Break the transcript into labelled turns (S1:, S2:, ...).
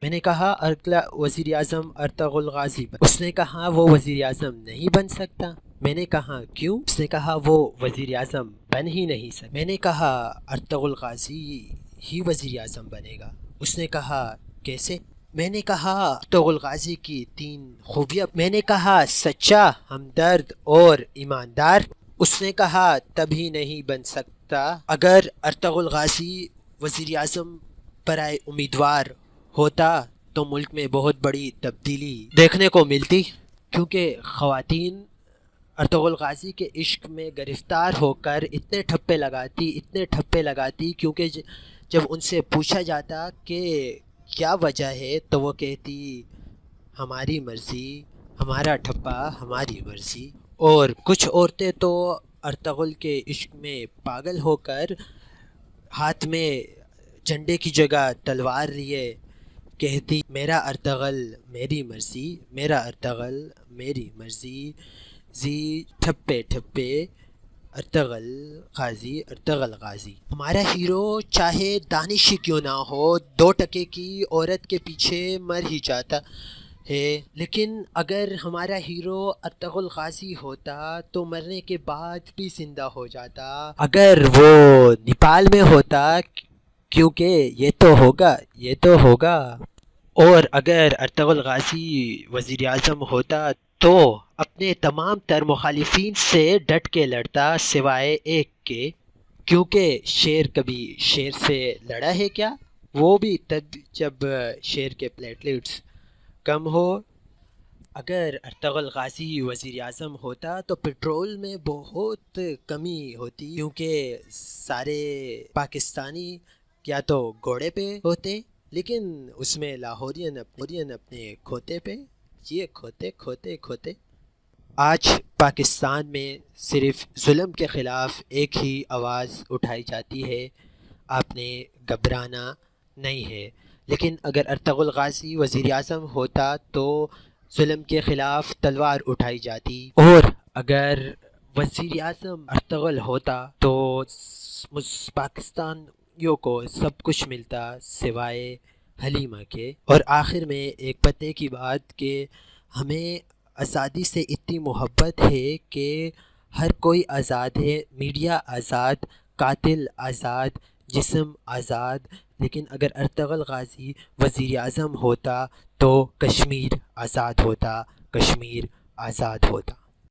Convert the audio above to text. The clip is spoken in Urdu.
S1: میں نے کہا اگلا وزیر اعظم ارطغرل غازی اس نے کہا وہ وزیر اعظم نہیں بن سکتا۔ میں نے کہا کیوں؟ اس نے کہا وہ وزیر اعظم بن ہی نہیں سکتا۔ میں نے کہا ارطغرل غازی ہی وزیر اعظم بنے گا۔ اس نے کہا کیسے؟ میں نے کہا ارطغرل غازی کی 3 خوبیاں۔ میں نے کہا سچا، ہمدرد اور ایماندار۔ اس نے کہا تبھی نہیں بن سکتا اگر ارطغرل غازی وزیر اعظم برائے امیدوار ہوتا تو ملک میں بہت بڑی تبدیلی دیکھنے کو ملتی، کیونکہ خواتین ارطغرل غازی کے عشق میں گرفتار ہو کر اتنے ٹھپے لگاتی کیونکہ جب ان سے پوچھا جاتا کہ کیا وجہ ہے تو وہ کہتی ہماری مرضی، ہمارا ٹھپا ہماری مرضی۔ اور کچھ عورتیں تو ارطغرل کے عشق میں پاگل ہو کر ہاتھ میں جھنڈے کی جگہ تلوار لیے کہتی میرا ارطغرل میری مرضی، میرا ارطغرل میری مرضی، زی ٹھپے ٹھپے ارطغرل غازی۔ ہمارا ہیرو چاہے دانش ہی کیوں نہ ہو، 2 ٹکے کی عورت کے پیچھے مر ہی جاتا ہے، لیکن اگر ہمارا ہیرو ارطغرل غازی ہوتا تو مرنے کے بعد بھی زندہ ہو جاتا۔ اگر وہ نیپال میں ہوتا، کیونکہ یہ تو ہوگا۔ اور اگر ارطغرل غازی وزیر اعظم ہوتا تو اپنے تمام تر مخالفین سے ڈٹ کے لڑتا سوائے ایک کے، کیونکہ شیر کبھی شیر سے لڑا ہے کیا؟ وہ بھی تب جب شیر کے پلیٹلیٹس کم ہو۔ اگر ارطغرل غازی وزیر اعظم ہوتا تو پٹرول میں بہت کمی ہوتی، کیونکہ سارے پاکستانی یا تو گھوڑے پہ ہوتے، لیکن اس میں لاہورین اپنے کھوتے پہ یہ کھوتے۔ آج پاکستان میں صرف ظلم کے خلاف ایک ہی آواز اٹھائی جاتی ہے، آپ نے گھبرانا نہیں ہے۔ لیکن اگر ارطغرل غازی وزیر اعظم ہوتا تو ظلم کے خلاف تلوار اٹھائی جاتی، اور اگر وزیر اعظم ارطغرل ہوتا تو پاکستانیوں کو سب کچھ ملتا سوائے حلیمہ کے۔ اور آخر میں ایک پتے کی بات کہ ہمیں آزادی سے اتنی محبت ہے کہ ہر کوئی آزاد ہے، میڈیا آزاد، قاتل آزاد، جسم آزاد، لیکن اگر ارطغرل غازی وزیر اعظم ہوتا تو کشمیر آزاد ہوتا۔